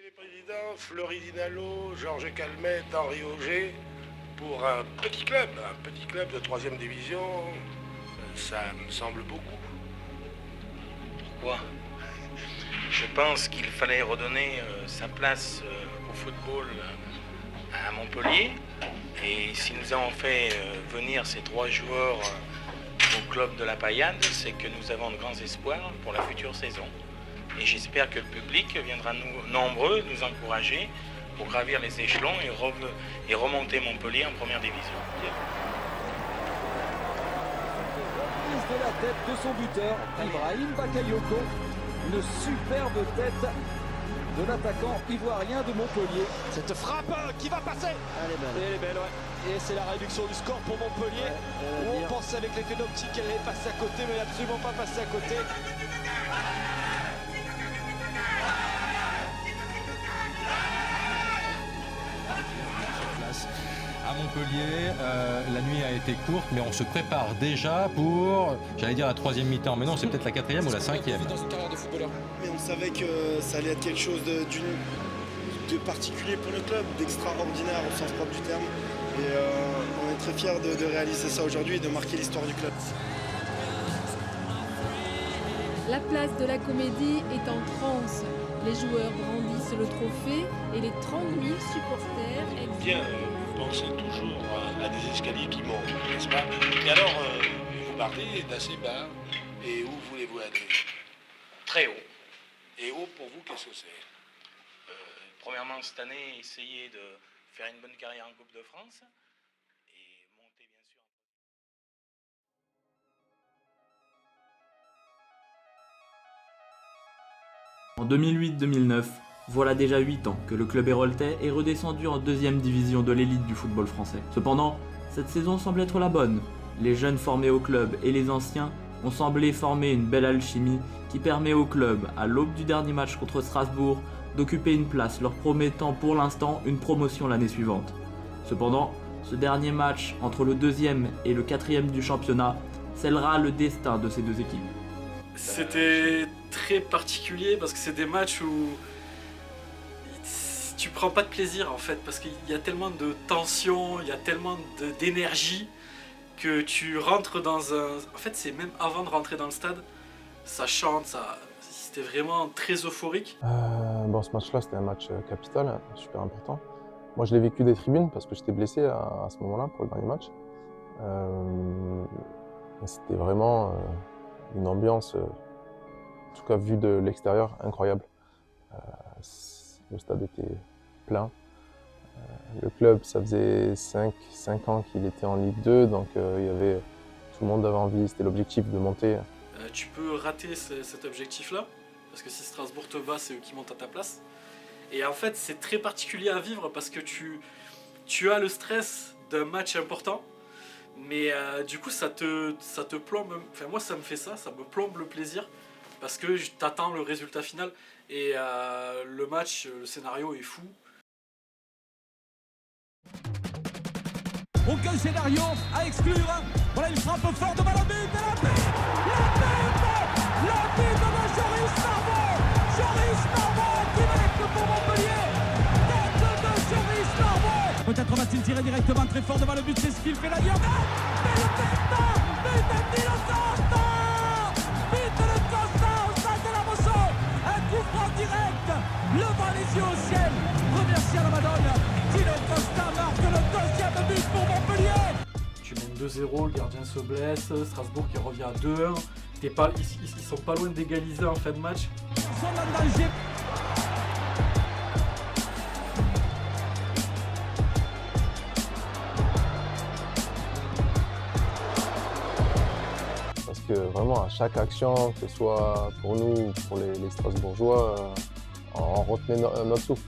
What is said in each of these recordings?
les présidents, Fleury Dinalo, Georges Calmette, Henri Auger, pour un petit club de 3e division, ça me semble beaucoup. Pourquoi ? Je pense qu'il fallait redonner sa place au football à Montpellier. Et si nous avons fait venir ces 3 joueurs au club de la Paillade, c'est que nous avons de grands espoirs pour la future saison. Et j'espère que le public viendra nombreux nous encourager pour gravir les échelons et remonter Montpellier en première division. De la tête de son buteur, Ibrahim Bakayoko. Une superbe tête de l'attaquant ivoirien de Montpellier. Cette frappe qui va passer. Elle est belle, ouais. Et c'est la réduction du score pour Montpellier. On pensait avec l'effet d'optique qu'elle allait passer à côté, mais elle n'est absolument pas passée à côté. À Montpellier, la nuit a été courte, mais on se prépare déjà pour, j'allais dire la 3e mi-temps, mais non, c'est peut-être la 4e ou la 5e. Dans une carrière de footballeur. Mais on savait que ça allait être quelque chose de particulier pour le club, d'extraordinaire au sens propre du terme. Et on est très fiers de réaliser ça aujourd'hui et de marquer l'histoire du club. La place de la Comédie est en transe. Les joueurs brandissent le trophée et les 30 000 supporters Bien, pensez toujours à des escaliers qui montent, n'est-ce pas? Et alors, vous partez d'assez bas, et où voulez-vous aller? Très haut. Et haut, pour vous, qu'est-ce que c'est? Premièrement, cette année, essayer de faire une bonne carrière en Coupe de France et monter bien sûr. En 2008-2009, voilà déjà 8 ans que le club héroltais est redescendu en 2e division de l'élite du football français. Cependant, cette saison semble être la bonne. Les jeunes formés au club et les anciens ont semblé former une belle alchimie qui permet au club, à l'aube du dernier match contre Strasbourg, d'occuper une place leur promettant pour l'instant une promotion l'année suivante. Cependant, ce dernier match entre le 2e et le 4e du championnat scellera le destin de ces deux équipes. C'était très particulier parce que c'est des matchs où tu prends pas de plaisir en fait, parce qu'il y a tellement de tension, il y a tellement d'énergie que tu rentres dans un... En fait, c'est même avant de rentrer dans le stade, ça chante, c'était vraiment très euphorique. Ce match-là, c'était un match capital, super important. Moi, je l'ai vécu des tribunes parce que j'étais blessé à ce moment-là pour le dernier match. C'était vraiment une ambiance, en tout cas vue de l'extérieur, incroyable. Le stade était plein. Le club, ça faisait 5 ans qu'il était en Ligue 2, donc tout le monde avait envie, c'était l'objectif de monter. Tu peux rater cet objectif-là, parce que si Strasbourg te bat, c'est eux qui montent à ta place. Et en fait, c'est très particulier à vivre parce que tu as le stress d'un match important, mais du coup, ça te plombe. Enfin, moi, ça me fait ça me plombe le plaisir, parce que t'attends le résultat final. Et le match, le scénario est fou. Aucun scénario à exclure. Voilà une frappe forte de Malabé. La but de Joris Marmont. Joris Marmont qui marque pour Montpellier. Tête de Joris Marmont. Peut-être va-t-il tirer directement très fort devant le but. C'est ce qu'il fait la Lyon. Mais le Costa. But de Costa. But de Costa au stade de la Mosson. Un coup franc direct. Levant les yeux au ciel. Remercie à la Madone. Tino Costa marque le 2e but pour Montpellier. Tu mènes 2-0, le gardien se blesse, Strasbourg qui revient à 2-1. Ils sont pas loin d'égaliser en fin de match. Parce que vraiment, à chaque action, que ce soit pour nous ou pour les Strasbourgeois, on retenait notre souffle.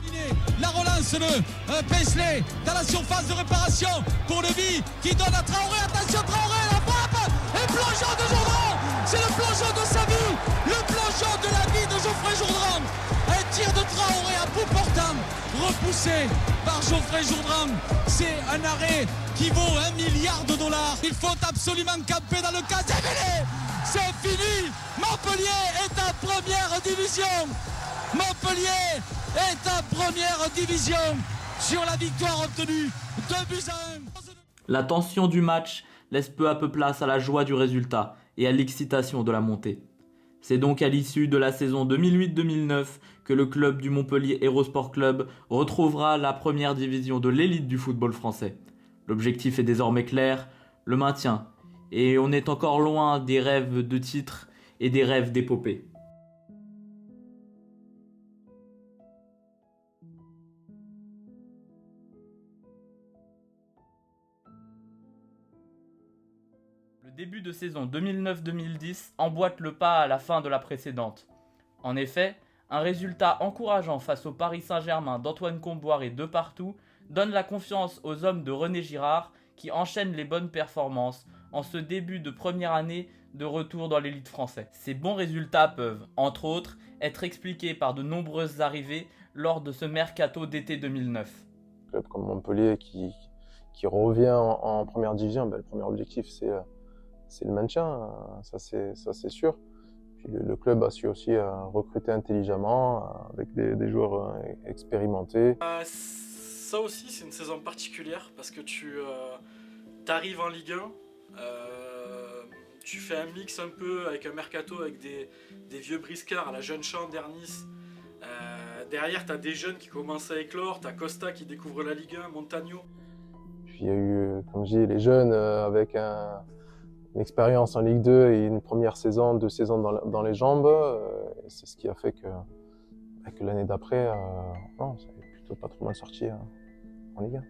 La relance de Paisley dans la surface de réparation pour Lévy qui donne à Traoré. Attention Traoré, la frappe et plongeon de Jourdan. C'est le plongeon de sa vie, le plongeon de la vie de Geoffrey Jourdan. Un tir de Traoré à bout portant, repoussé par Geoffrey Jourdan. C'est un arrêt qui vaut $1 milliard. Il faut absolument camper dans le cas. C'est fini. Montpellier est en première division. Montpellier est en première division sur la victoire obtenue 2-1. La tension du match laisse peu à peu place à la joie du résultat et à l'excitation de la montée. C'est donc à l'issue de la saison 2008-2009 que le club du Montpellier Hérault Sport Club retrouvera la première division de l'élite du football français. L'objectif est désormais clair, le maintien, et on est encore loin des rêves de titres et des rêves d'épopée. Le début de saison 2009-2010 emboîte le pas à la fin de la précédente. En effet, un résultat encourageant face au Paris Saint-Germain d'Antoine Kombouaré de partout donne la confiance aux hommes de René Girard qui enchaînent les bonnes performances en ce début de première année de retour dans l'élite française. Ces bons résultats peuvent, entre autres, être expliqués par de nombreuses arrivées lors de ce mercato d'été 2009. Un club comme Montpellier qui revient en première division, le premier objectif c'est le maintien, ça c'est sûr. Puis le club a su aussi recruter intelligemment avec des joueurs expérimentés. Ça aussi c'est une saison particulière parce que tu arrives en Ligue 1, tu fais un mix un peu avec un mercato avec des vieux briscards à la Jeune Champ d'Ernis. Derrière tu as des jeunes qui commencent à éclore, tu as Costa qui découvre la Ligue 1, Montagno. Puis il y a eu, comme je dis, les jeunes avec une expérience en Ligue 2 et une première saison, 2 saisons dans les jambes. C'est ce qui a fait que l'année d'après, ça avait plutôt pas trop mal sorti en Ligue 1.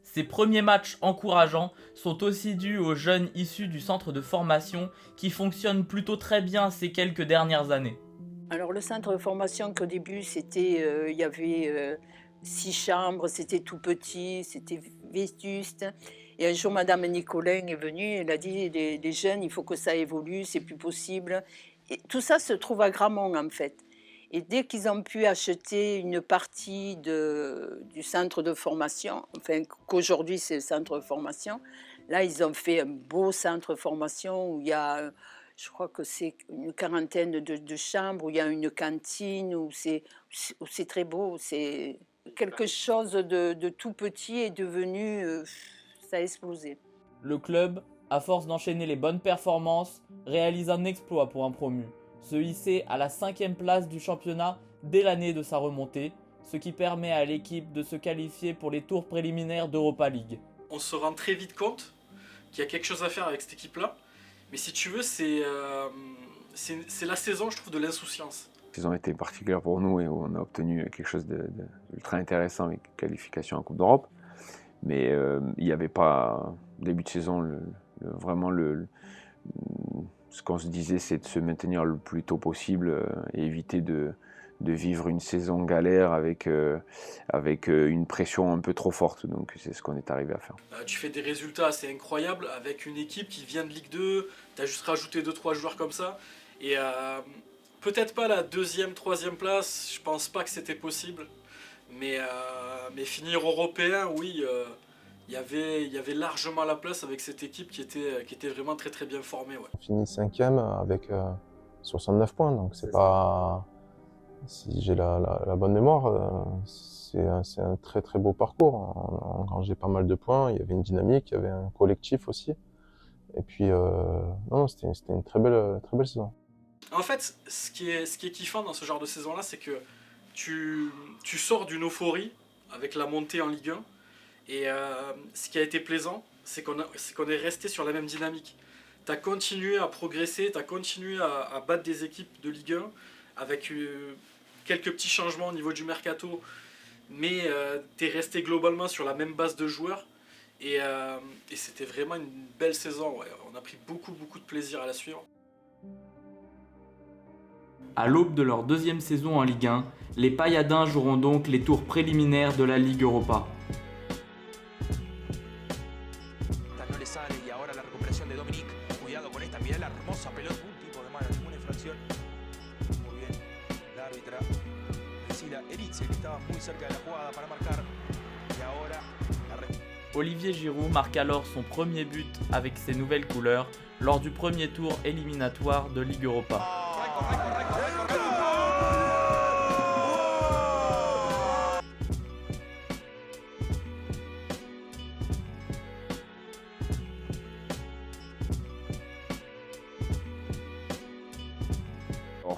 Ces premiers matchs encourageants sont aussi dus aux jeunes issus du centre de formation qui fonctionne plutôt très bien ces quelques dernières années. Alors le centre de formation qu'au début c'était, il y avait 6 chambres, c'était tout petit, c'était vétuste. Et un jour, Madame Nicolin est venue, elle a dit les jeunes, il faut que ça évolue, c'est plus possible. Et tout ça se trouve à Gramont en fait. Et dès qu'ils ont pu acheter une partie du centre de formation, enfin qu'aujourd'hui c'est le centre de formation, là ils ont fait un beau centre de formation où il y a, je crois que c'est une quarantaine de chambres, où il y a une cantine, où c'est très beau, c'est quelque chose de tout petit est devenu... ça a explosé. Le club, à force d'enchaîner les bonnes performances, réalise un exploit pour un promu. Se hisser à la 5e place du championnat dès l'année de sa remontée, ce qui permet à l'équipe de se qualifier pour les tours préliminaires d'Europa League. On se rend très vite compte qu'il y a quelque chose à faire avec cette équipe-là, mais si tu veux, c'est la saison, je trouve, de l'insouciance. La saison était particulière pour nous et on a obtenu quelque chose d'ultra intéressant avec qualification en Coupe d'Europe. Mais il n'y avait pas, début de saison, ce qu'on se disait, c'est de se maintenir le plus tôt possible et éviter de vivre une saison galère avec une pression un peu trop forte. Donc c'est ce qu'on est arrivé à faire. Tu fais des résultats assez incroyables avec une équipe qui vient de Ligue 2, tu as juste rajouté 2-3 joueurs comme ça. Et peut-être pas la 2e, 3e place, je pense pas que c'était possible. Mais finir européen, oui, il y avait largement la place avec cette équipe qui était vraiment très très bien formée. Ouais. On finit 5e avec 69 points, donc c'est pas, si j'ai la bonne mémoire, c'est un très très beau parcours. On a engrangé pas mal de points, il y avait une dynamique, il y avait un collectif aussi. Et puis, c'était une très belle saison. En fait, ce qui est kiffant dans ce genre de saison-là, c'est que tu sors d'une euphorie avec la montée en Ligue 1 et ce qui a été plaisant, c'est qu'on est resté sur la même dynamique. Tu as continué à progresser, tu as continué à battre des équipes de Ligue 1 avec quelques petits changements au niveau du mercato, mais tu es resté globalement sur la même base de joueurs et c'était vraiment une belle saison. Ouais. On a pris beaucoup de plaisir à la suivre. À l'aube de leur 2e saison en Ligue 1, les Payadins joueront donc les tours préliminaires de la Ligue Europa. Olivier Giroud marque alors son premier but avec ses nouvelles couleurs lors du premier tour éliminatoire de Ligue Europa.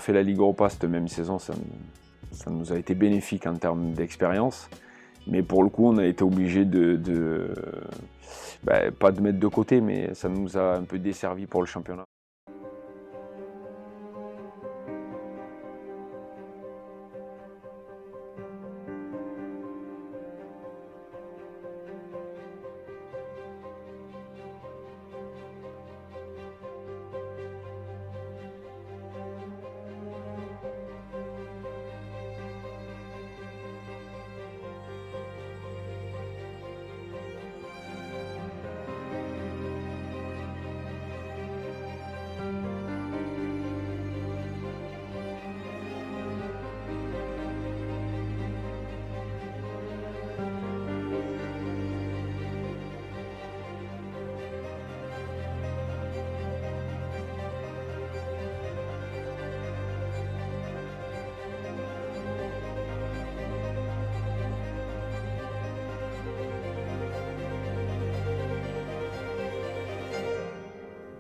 fait la Ligue Europa cette même saison, ça nous a été bénéfique en termes d'expérience. Mais pour le coup, on a été obligé pas de mettre de côté, mais ça nous a un peu desservi pour le championnat.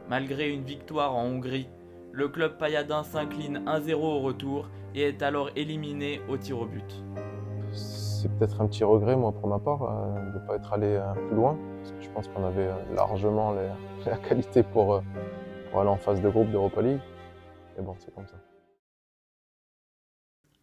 Malgré une victoire en Hongrie, le club payadin s'incline 1-0 au retour et est alors éliminé au tir au but. C'est peut-être un petit regret, moi, pour ma part, de ne pas être allé plus loin, parce que je pense qu'on avait largement la qualité pour aller en phase de groupe d'Europa League. Mais bon, c'est comme ça.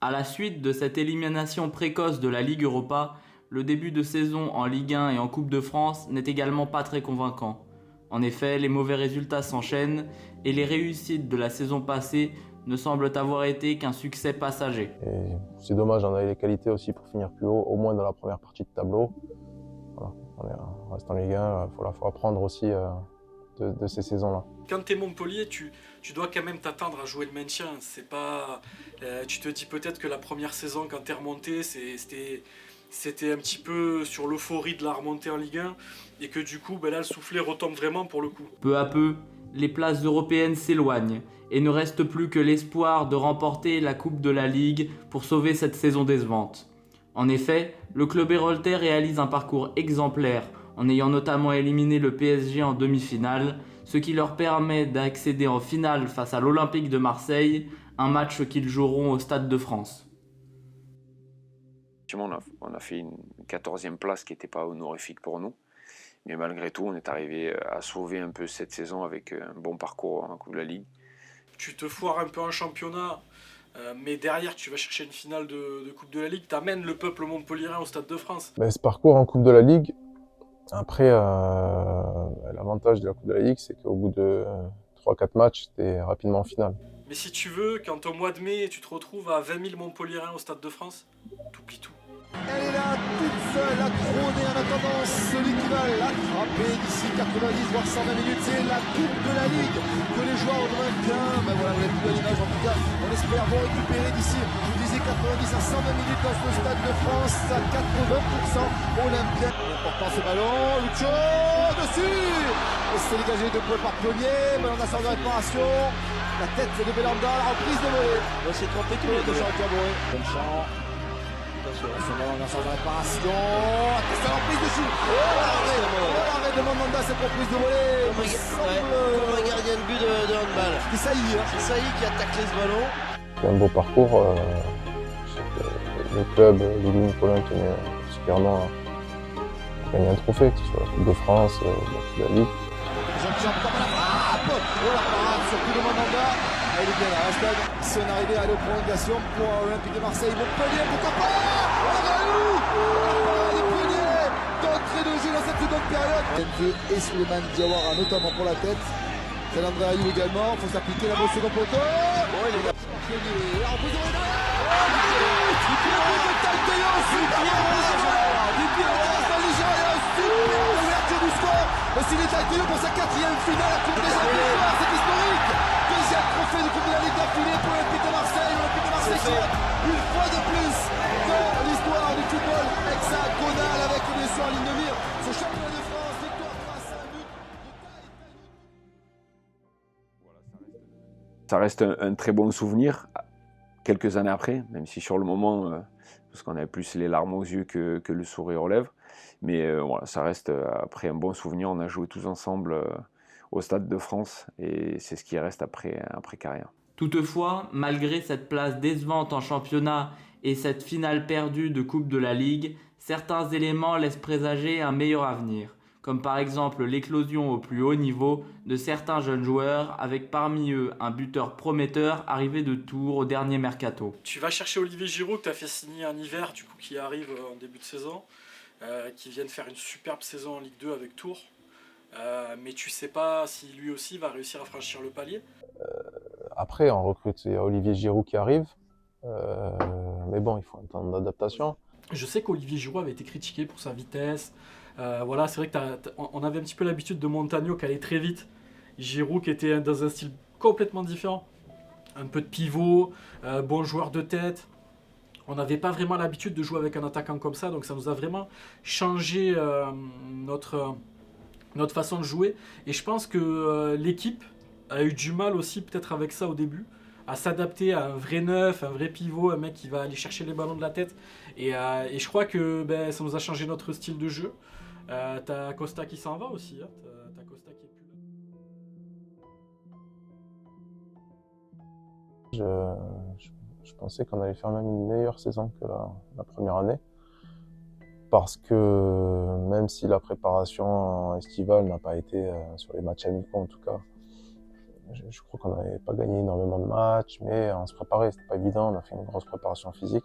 À la suite de cette élimination précoce de la Ligue Europa, le début de saison en Ligue 1 et en Coupe de France n'est également pas très convaincant. En effet, les mauvais résultats s'enchaînent et les réussites de la saison passée ne semblent avoir été qu'un succès passager. Et c'est dommage, on avait les qualités aussi pour finir plus haut, au moins dans la première partie de tableau. Voilà, on reste en Ligue 1, il faut apprendre aussi de ces saisons-là. Quand tu es Montpellier, tu dois quand même t'attendre à jouer le maintien. C'est pas, tu te dis peut-être que la première saison, quand tu es remonté, c'était un petit peu sur l'euphorie de la remontée en Ligue 1 et que du coup, là, le soufflet retombe vraiment pour le coup. Peu à peu, les places européennes s'éloignent et ne reste plus que l'espoir de remporter la Coupe de la Ligue pour sauver cette saison décevante. En effet, le club héroltais réalise un parcours exemplaire en ayant notamment éliminé le PSG en demi-finale, ce qui leur permet d'accéder en finale face à l'Olympique de Marseille, un match qu'ils joueront au Stade de France. On a fait une 14e place qui n'était pas honorifique pour nous. Mais malgré tout, on est arrivé à sauver un peu cette saison avec un bon parcours en Coupe de la Ligue. Tu te foires un peu en championnat, mais derrière, tu vas chercher une finale de Coupe de la Ligue. Tu amènes le peuple montpelliérain au Stade de France. Ce parcours en Coupe de la Ligue, après, l'avantage de la Coupe de la Ligue, c'est qu'au bout de 3-4 matchs, tu es rapidement en finale. Mais si tu veux, quand au mois de mai, tu te retrouves à 20 000 montpelliérains au Stade de France, t'oublies tout. Elle est là, toute seule, à trôner en attendant celui qui va l'attraper d'ici 90 voire 120 minutes. C'est la Coupe de la Ligue que les joueurs ont vainqueur. Ben voilà, vous avez plus l'image en tout cas. On espère vont récupérer d'ici, je vous disais 90 à 120 minutes dans ce Stade de France à 80% Olympien. Important ce ballon, Lucho dessus. Et c'est dégagé de points par Pionnier. Ballon d'ascendant de réparation. La tête de Belanda, la reprise de volée. On s'est trompé tous les deux. Bonne chance. Attention, on a sa réparation. Attention, la reprise dessus. L'arrêt de Mandanda, cette reprise de volée. Comme un gardien de but de handball. C'est Saï. C'est Saï qui a taclé ce ballon. C'est un beau parcours. Le club, Lille Paulin tenait particulièrement à gagner un trophée, que ce soit la Coupe de France, la Coupe de la Ligue. Jean-Pierre Papa la frappe. La parade sur coup de Mandanda. Il est bien là, Stade. Si on arrivait à aller aux prolongations pour l'Olympique de Marseille, Montpellier, pourquoi pas. Les pionniers d'entrée de jeu dans cette seconde période. Enzo et Souleymane Diawara, notamment pour la tête. C'est l'André Ayou également. Il faut s'appliquer la motion second poteau. Oh, il est là. La reprise de volée. S'il est actif pour sa 4e finale à Coupe des Champions, c'est historique. Deuxième trophée de Coupe de la Ligue d'affilée pour l'Olympique de Marseille. L'Olympique de Marseille qui une fois de plus dans l'histoire du football hexagonal avec bien sûr en ligne de mire ce championnat de France, victoire grâce à un but. Ça reste un très bon souvenir, quelques années après, même si sur le moment, parce qu'on avait plus les larmes aux yeux que le sourire aux lèvres. Mais voilà, ça reste après un bon souvenir. On a joué tous ensemble au Stade de France et c'est ce qui reste après carrière. Toutefois, malgré cette place décevante en championnat et cette finale perdue de Coupe de la Ligue, certains éléments laissent présager un meilleur avenir, comme par exemple l'éclosion au plus haut niveau de certains jeunes joueurs, avec parmi eux un buteur prometteur arrivé de Tours au dernier mercato. Tu vas chercher Olivier Giroud que tu as fait signer en hiver, du coup qui arrive en début de saison, qui vient de faire une superbe saison en Ligue 2 avec Tours, mais tu sais pas si lui aussi va réussir à franchir le palier. Après, on recrute Olivier Giroud qui arrive, mais bon, il faut un temps d'adaptation. Je sais qu'Olivier Giroud avait été critiqué pour sa vitesse. Voilà, c'est vrai qu'on avait un petit peu l'habitude de Montagno qui allait très vite. Giroud qui était dans un style complètement différent. Un peu de pivot, bon joueur de tête. On n'avait pas vraiment l'habitude de jouer avec un attaquant comme ça, donc ça nous a vraiment changé notre façon de jouer. Et je pense que l'équipe a eu du mal aussi peut-être avec ça au début, à s'adapter à un vrai neuf, un vrai pivot, un mec qui va aller chercher les ballons de la tête. Et je crois que ça nous a changé notre style de jeu. T'as Costa qui s'en va aussi, hein. T'as Costa qui est plus là. Je pensais qu'on allait faire même une meilleure saison que la première année. Parce que même si la préparation estivale n'a pas été sur les matchs amicaux en tout cas, je crois qu'on n'avait pas gagné énormément de matchs, mais on se préparait, c'était pas évident, on a fait une grosse préparation physique.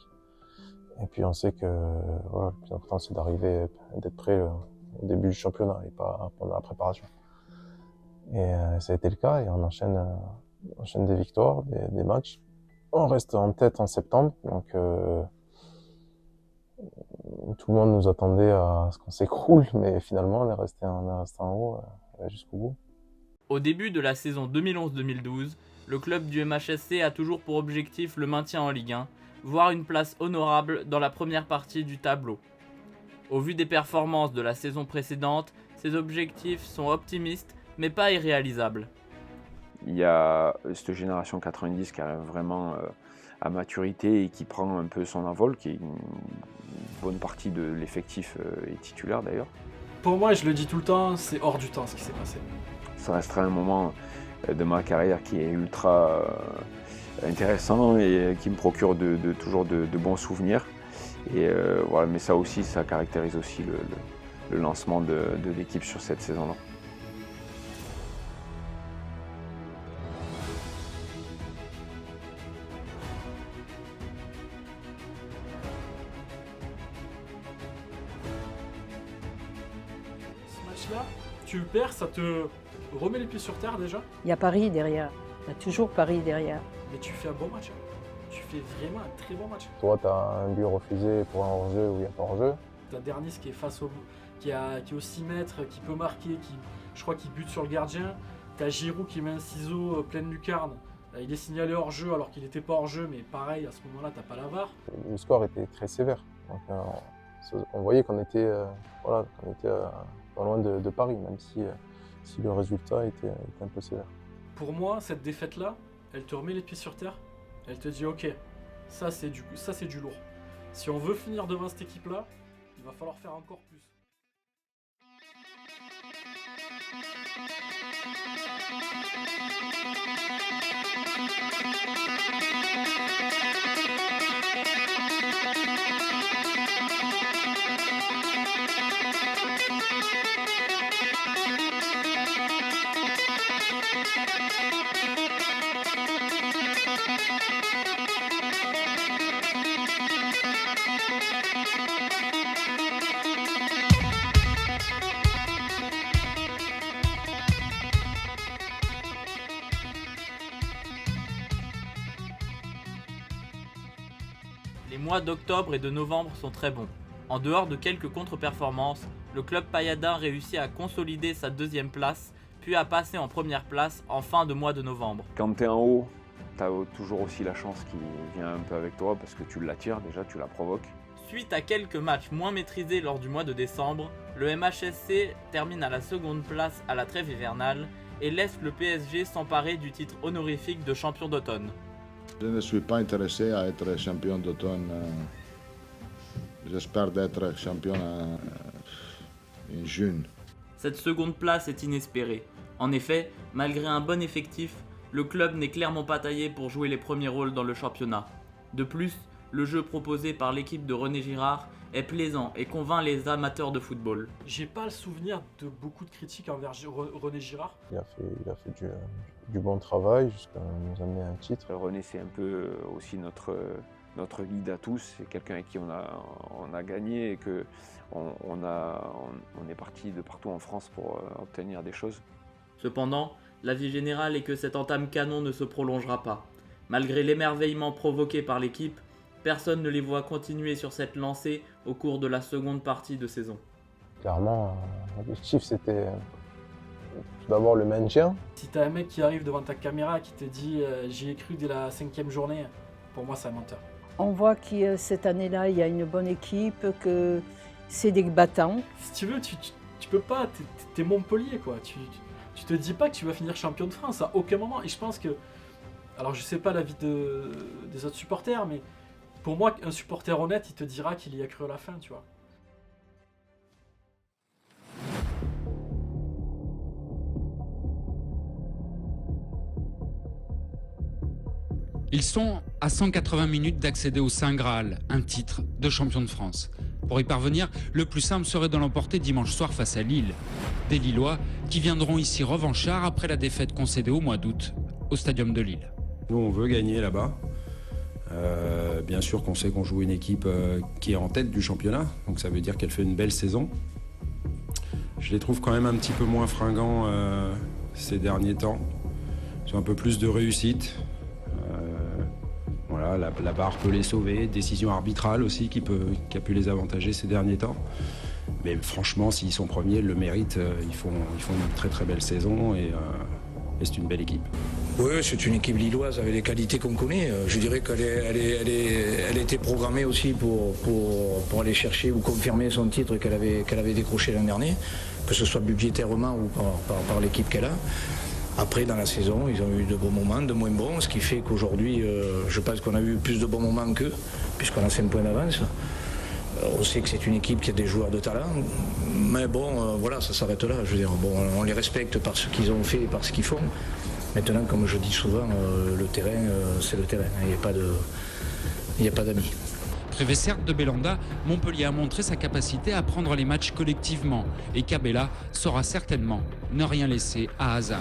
Et puis on sait que voilà, le plus important c'est d'être prêt au début du championnat et pas pendant la préparation. Et ça a été le cas et on enchaîne des victoires, des matchs. On reste en tête en septembre, donc tout le monde nous attendait à ce qu'on s'écroule, mais finalement on est resté en haut jusqu'au bout. Au début de la saison 2011-2012, le club du MHSC a toujours pour objectif le maintien en Ligue 1, voire une place honorable dans la première partie du tableau. Au vu des performances de la saison précédente, ces objectifs sont optimistes mais pas irréalisables. Il y a cette génération 90 qui arrive vraiment à maturité et qui prend un peu son envol, qui est une bonne partie de l'effectif est titulaire d'ailleurs. Pour moi, je le dis tout le temps, c'est hors du temps ce qui s'est passé. Ça restera un moment de ma carrière qui est ultra intéressant et qui me procure toujours de bons souvenirs. Et voilà, mais ça aussi, ça caractérise aussi le lancement de l'équipe sur cette saison-là. Ce match-là, tu le perds, ça te remet les pieds sur terre déjà. Il y a Paris derrière. Il y a toujours Paris derrière. Mais tu fais un bon match. Tu fais vraiment un très bon match. Toi, tu as un but refusé pour un hors-jeu où il n'y a pas hors-jeu. Tu as Dernis qui est face au qui est au 6 mètres, qui peut marquer, je crois qu'il bute sur le gardien. Tu as Giroud qui met un ciseau pleine lucarne. Il est signalé hors-jeu alors qu'il n'était pas hors-jeu, mais pareil, à ce moment-là, tu n'as pas la VAR. Le score était très sévère. Donc, on voyait qu'on était, pas loin de Paris, même si le résultat était un peu sévère. Pour moi, cette défaite-là, elle te remet les pieds sur terre. Elle te dit, ok, ça c'est du lourd. Si on veut finir devant cette équipe-là, il va falloir faire encore plus. Les mois d'octobre et de novembre sont très bons. En dehors de quelques contre-performances, le club payadin réussit à consolider sa deuxième place, puis à passer en première place en fin de mois de novembre. Quand tu es en haut, tu as toujours aussi la chance qui vient un peu avec toi parce que tu l'attires déjà, tu la provoques. Suite à quelques matchs moins maîtrisés lors du mois de décembre, le MHSC termine à la seconde place à la trêve hivernale et laisse le PSG s'emparer du titre honorifique de champion d'automne. Je ne suis pas intéressé à être champion d'automne. J'espère d'être champion en juin. Cette seconde place est inespérée. En effet, malgré un bon effectif, le club n'est clairement pas taillé pour jouer les premiers rôles dans le championnat. De plus, le jeu proposé par l'équipe de René Girard est plaisant et convainc les amateurs de football. J'ai pas le souvenir de beaucoup de critiques envers René Girard. Il a fait du bon travail jusqu'à nous amener un titre. René, c'est un peu aussi notre guide à tous. C'est quelqu'un avec qui on a gagné et qu'on est parti de partout en France pour obtenir des choses. Cependant, l'avis général est que cette entame canon ne se prolongera pas. Malgré l'émerveillement provoqué par l'équipe, personne ne les voit continuer sur cette lancée au cours de la seconde partie de saison. Clairement, l'objectif c'était tout d'abord le maintien. Si t'as un mec qui arrive devant ta caméra et qui te dit j'y ai cru dès la 5e journée, pour moi c'est un menteur. On voit que cette année-là, il y a une bonne équipe, que c'est des battants. Si tu veux, tu peux pas, t'es Montpellier quoi. Tu te dis pas que tu vas finir champion de France à aucun moment. Et je pense que, alors je sais pas l'avis des autres supporters, mais pour moi, un supporter honnête, il te dira qu'il y a cru à la fin, tu vois. Ils sont à 180 minutes d'accéder au Saint Graal, un titre de champion de France. Pour y parvenir, le plus simple serait de l'emporter dimanche soir face à Lille. Des Lillois qui viendront ici revanchards après la défaite concédée au mois d'août au Stadium de Lille. Nous, on veut gagner là-bas. Bien sûr qu'on sait qu'on joue une équipe qui est en tête du championnat, donc ça veut dire qu'elle fait une belle saison. Je les trouve quand même un petit peu moins fringants ces derniers temps. Ils ont un peu plus de réussite. Voilà, la barre peut les sauver, décision arbitrale aussi qui a pu les avantager ces derniers temps. Mais franchement, s'ils sont premiers, ils le méritent. Ils font une très très belle saison et c'est une belle équipe. Oui, c'est une équipe lilloise avec les qualités qu'on connaît. Je dirais qu'elle était programmée aussi pour aller chercher ou confirmer son titre qu'elle avait décroché l'an dernier, que ce soit budgétairement ou par l'équipe qu'elle a. Après, dans la saison, ils ont eu de bons moments, de moins bons, ce qui fait qu'aujourd'hui, je pense qu'on a eu plus de bons moments qu'eux, puisqu'on a 5 points d'avance. On sait que c'est une équipe qui a des joueurs de talent, mais bon, voilà, ça s'arrête là. Je veux dire, bon, on les respecte par ce qu'ils ont fait et par ce qu'ils font. Maintenant, comme je dis souvent, le terrain, c'est le terrain. Il n'y a pas d'amis. Privé certes de Belanda, Montpellier a montré sa capacité à prendre les matchs collectivement et Cabella saura certainement ne rien laisser à hasard.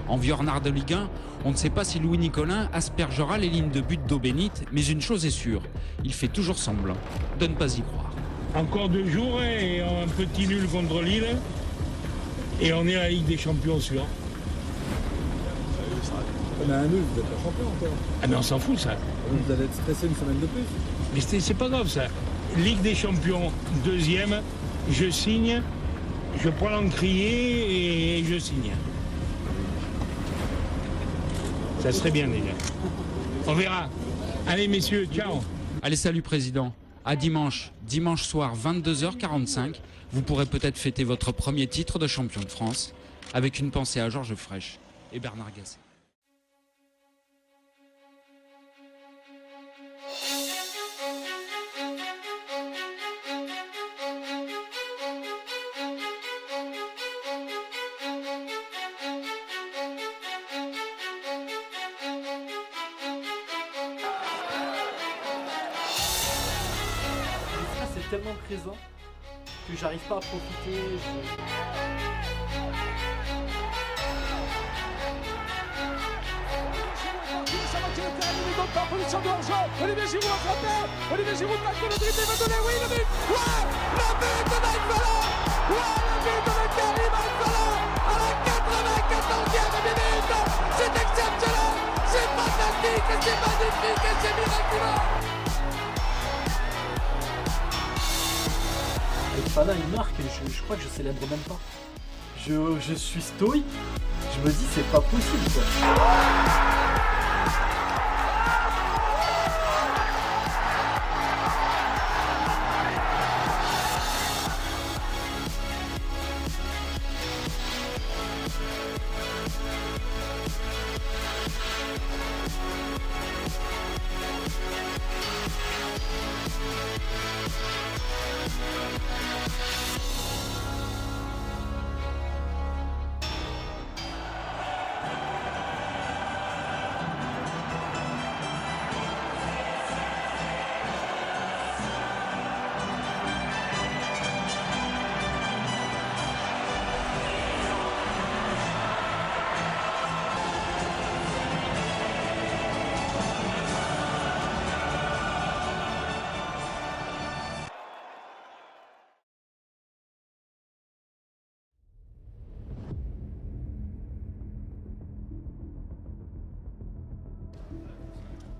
En vieux renard de Ligue 1, on ne sait pas si Louis Nicolin aspergera les lignes de but d'eau bénite, mais une chose est sûre, il fait toujours semblant de ne pas y croire. Encore 2 jours et un petit nul contre Lille et on est à la Ligue des Champions sûr. On a un nul, vous êtes pas champion encore. Ah mais on s'en fout ça. Vous allez être stressé une semaine de plus. Mais c'est pas grave ça. Ligue des Champions, 2e, je signe, je prends l'encrier et je signe. Ça serait bien déjà. On verra. Allez messieurs, ciao. Allez, salut président. À dimanche soir 22h45, vous pourrez peut-être fêter votre premier titre de champion de France avec une pensée à Georges Frêche et Bernard Gasset. Tellement présent que j'arrive pas à profiter. Position de hors-jeu, Olivier Giroud a frappé, Olivier Giroud passe le dribble, il va donner, oui le but, ouais, le but de Naïfala, ouais, le but de Karim Naïfala, à la 94e minute, c'est exceptionnel, c'est fantastique, c'est magnifique et c'est miraculeux. Fana il marque et je crois que je célèbre même pas. Je suis stoïque, je me dis c'est pas possible quoi.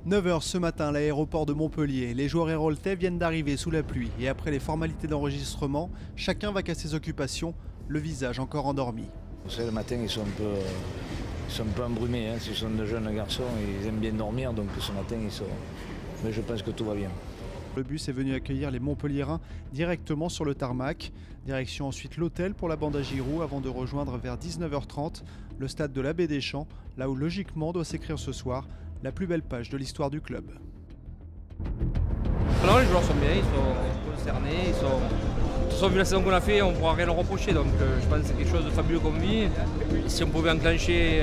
9h ce matin à l'aéroport de Montpellier. Les joueurs héroltais viennent d'arriver sous la pluie et après les formalités d'enregistrement, chacun va qu'à ses occupations, le visage encore endormi. Le matin, ils sont un peu embrumés. Hein. Ce sont de jeunes garçons, ils aiment bien dormir, donc ce matin, ils sont... Mais je pense que tout va bien. Le bus est venu accueillir les Montpelliérains directement sur le tarmac. Direction ensuite l'hôtel pour la bande à Giroud avant de rejoindre vers 19h30 le stade de l'Abbé des Champs, là où logiquement doit s'écrire ce soir la plus belle page de l'histoire du club. Non, les joueurs sont bien, ils sont concernés, De toute façon, vu la saison qu'on a fait, on ne pourra rien leur reprocher. Donc je pense que c'est quelque chose de fabuleux qu'on vit. Et si on pouvait enclencher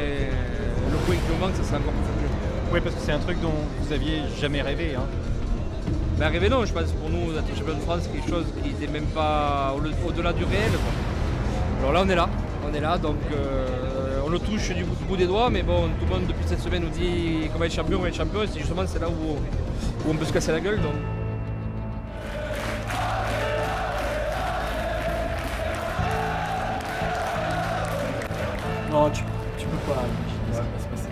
le point qui nous manque, ça serait encore plus fabuleux. Oui, parce que c'est un truc dont vous aviez jamais rêvé. Hein. Ben, rêver non, je pense pour nous, d'être champion de France, c'est quelque chose qui n'était même pas au-delà du réel. Alors là, on est là, donc on le touche du bout des doigts, mais bon, tout le monde depuis cette semaine nous dit qu'on va être champion, et c'est justement c'est là où on peut se casser la gueule. Donc. Non, tu peux pas. Ça va pas se passer.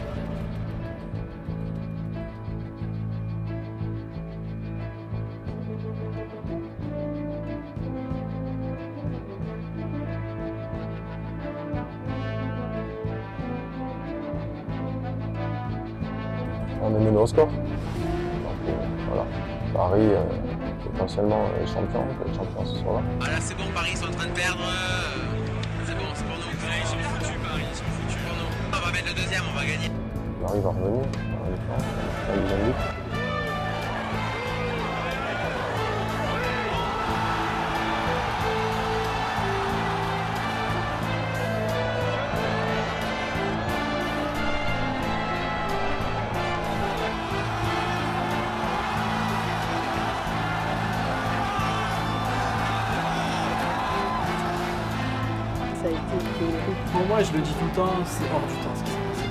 On est mené au score. Donc, voilà. Paris, potentiellement champion, on peut être champion ce soir-là. Ah là c'est bon, Paris ils sont en train de perdre. C'est bon, c'est pour nous. Ils sont foutus, Paris, ils sont foutus pour nous. On va mettre le deuxième, on va gagner. Paris va revenir. On a deuxième but. Ça a été Pour moi, je le dis tout le temps, c'est hors du temps ce qui s'est passé.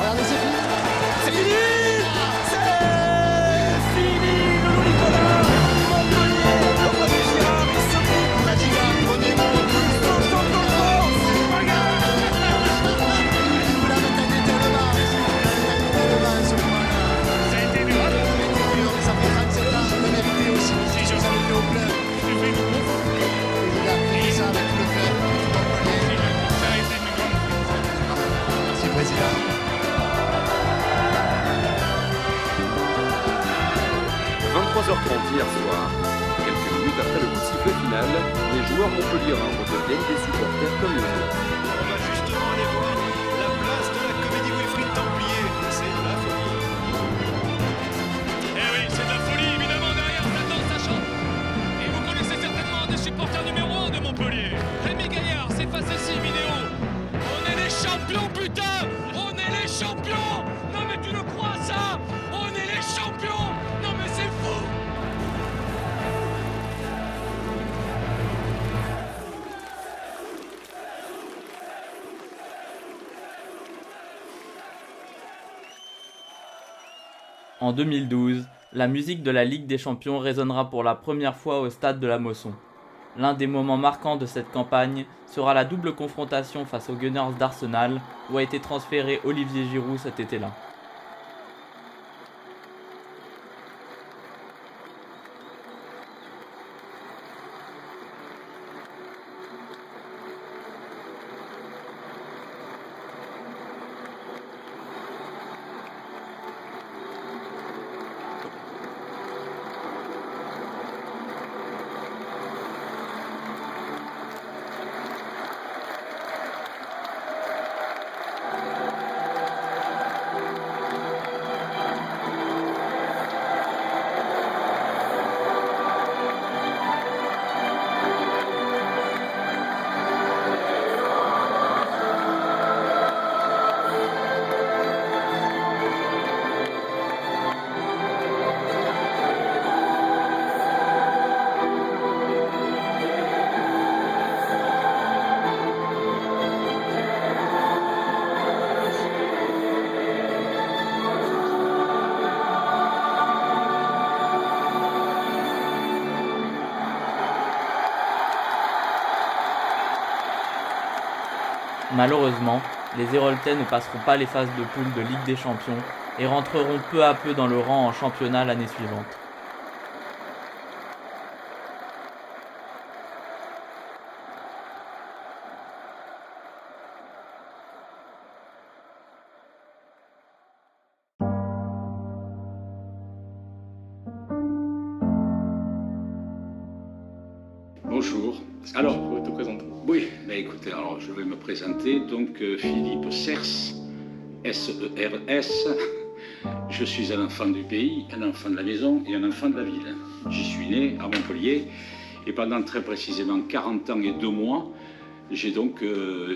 Regardez, c'est fini. C'est fini. C'est fini, Lolo Nicolas. Montpellier, Antoine Girard, il se fout. La Liga, prenez mon hier soir. Quelques minutes après le coup de sifflet final, les joueurs montpelliérains redeviennent des supporters comme les autres. On va justement aller voir la place de la comédie Wilfried Templier. C'est de la folie. Eh oui, c'est de la folie, évidemment, derrière, ça danse, ça chante. Et vous connaissez certainement des supporters numéro 1 de Montpellier. Rémi Gaillard, c'est facile vidéo. On est les champions, putain. On est les champions. Non mais tu le crois ça? On est les champions. Non mais c'est fou. En 2012, la musique de la Ligue des Champions résonnera pour la première fois au stade de la Mosson. L'un des moments marquants de cette campagne sera la double confrontation face aux Gunners d'Arsenal, où a été transféré Olivier Giroud cet été-là. Malheureusement, les Héroltais ne passeront pas les phases de poule de Ligue des Champions et rentreront peu à peu dans le rang en championnat l'année suivante. Bonjour. Alors, vous pouvez te présenter. Oui, écoutez, alors je vais me présenter. Donc, Philippe Sers, S-E-R-S. Je suis un enfant du pays, un enfant de la maison et un enfant de la ville. J'y suis né à Montpellier et pendant très précisément 40 ans et 2 mois, j'ai donc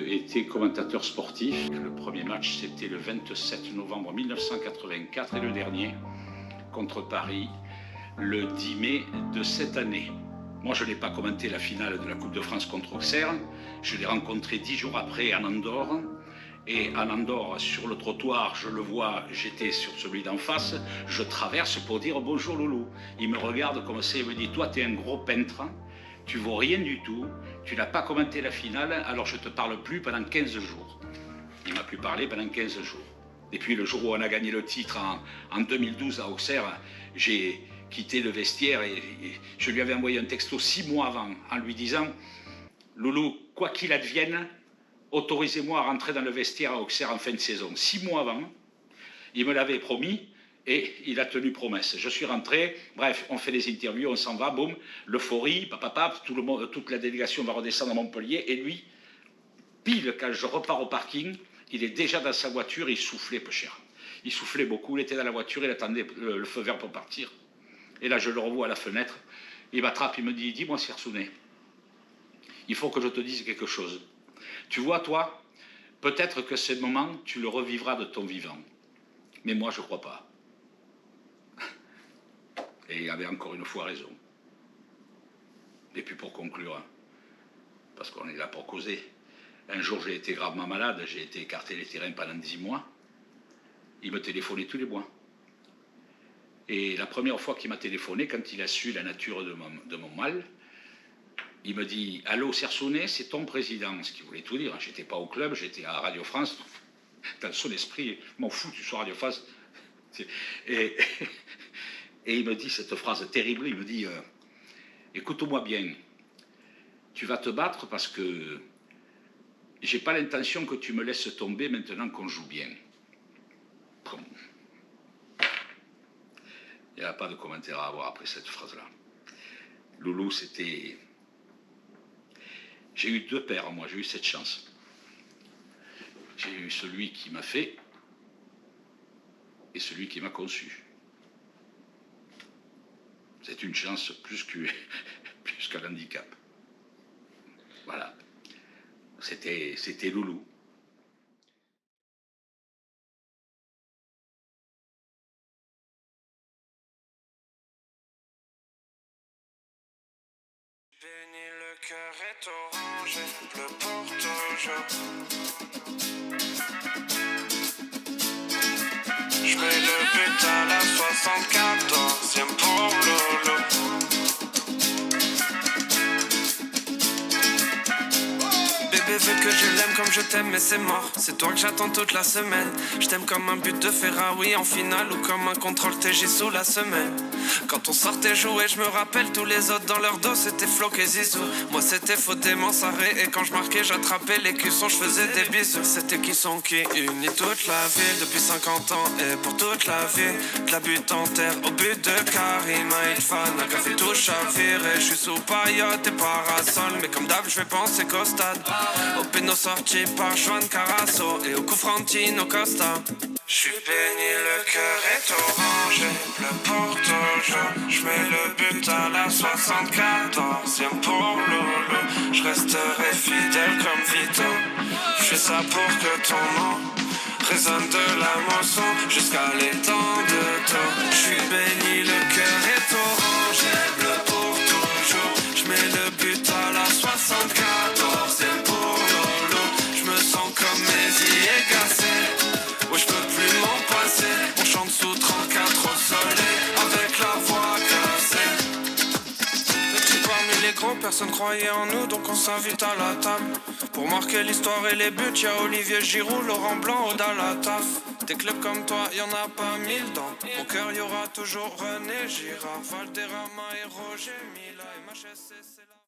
été commentateur sportif. Le premier match, c'était le 27 novembre 1984 et le dernier contre Paris, le 10 mai de cette année. Moi, je n'ai pas commenté la finale de la Coupe de France contre Auxerre. Je l'ai rencontré 10 jours après en Andorre. Et en Andorre, sur le trottoir, je le vois, j'étais sur celui d'en face. Je traverse pour dire bonjour Loulou. Il me regarde comme ça, il me dit, toi, tu es un gros peintre, tu vaux rien du tout, tu n'as pas commenté la finale, alors je ne te parle plus pendant 15 jours. Il m'a plus parlé pendant 15 jours. Et puis le jour où on a gagné le titre en 2012 à Auxerre, j'ai quitté le vestiaire et je lui avais envoyé un texto 6 mois avant en lui disant « Loulou, quoi qu'il advienne, autorisez-moi à rentrer dans le vestiaire à Auxerre en fin de saison. » 6 mois avant, il me l'avait promis et il a tenu promesse. Je suis rentré, bref, on fait des interviews, on s'en va, boum, l'euphorie, tout le monde, toute la délégation va redescendre à Montpellier et lui, pile quand je repars au parking, il est déjà dans sa voiture, il soufflait peu cher. Il soufflait beaucoup, il était dans la voiture, il attendait le feu vert pour partir. Et là, je le revois à la fenêtre, il m'attrape, il me dit « Dis-moi, Sersounet, il faut que je te dise quelque chose. Tu vois, toi, peut-être que ce moment, tu le revivras de ton vivant. Mais moi, je ne crois pas. » Et il avait encore une fois raison. Et puis pour conclure, parce qu'on est là pour causer, un jour, j'ai été gravement malade, j'ai été écarté des terrains pendant 10 mois. Il me téléphonait tous les mois. Et la première fois qu'il m'a téléphoné, quand il a su la nature de mon mal, il me dit « Allô, Sersounet, c'est ton président », ce qui voulait tout dire. J'étais pas au club, j'étais à Radio France. Dans son esprit, je m'en fous, tu sois à Radio France. Et il me dit cette phrase terrible, il me dit « Écoute-moi bien, tu vas te battre parce que j'ai pas l'intention que tu me laisses tomber maintenant qu'on joue bien. » Il n'y a pas de commentaire à avoir après cette phrase-là. Loulou, c'était... J'ai eu 2 pères, moi, j'ai eu cette chance. J'ai eu celui qui m'a fait et celui qui m'a conçu. C'est une chance plus qu'un handicap. Voilà. C'était Loulou. Béni, le cœur est orange, le porte toujours. Je mets le but à la 74e pour Lolo. Bébé veut que je l'aime comme je t'aime, mais c'est mort. C'est toi que j'attends toute la semaine. Je t'aime comme un but de Ferrari en finale ou comme un contrôle TJ sous la semaine. Quand on sortait jouer, je me rappelle tous les autres dans leur dos, c'était Flo et Zizou. Moi c'était Fodé Mansaré et quand je marquais, j'attrapais les cuissons, je faisais des bisous. C'était qui sont qui unit toute la ville depuis 50 ans et pour toute la vie. De la butte en terre au but de Karim Aïtfan, un café tout chaviré. Je suis sous paillotte et parasol, mais comme d'hab, je vais penser qu'au stade. Au péno sorti par Juan Carasso et au coup Frantino Costa. J'suis béni, le cœur est orange, le porte toujours. J'mets le but à la 74e pour Lolo. J'resterai fidèle comme Vito. J'fais ça pour que ton nom résonne de la moisson jusqu'à l'étang de taux. J'suis béni, le cœur est orange, bleu pour toujours. J'mets le but à la 74e pour Lolo. J'me sens comme Messi et Gassé. Ouais, je peux plus m'en passer. On chante sous 34 au soleil avec la voix cassée. Petit parmi les grands, personne croyait en nous, donc on s'invite à la table. Pour marquer l'histoire et les buts, y'a Olivier Giroud, Laurent Blanc, Oda Lataf. Des clubs comme toi, y'en a pas 1000 dans mon cœur, y'aura toujours René Girard, Valderrama et Roger Mila et MHSC.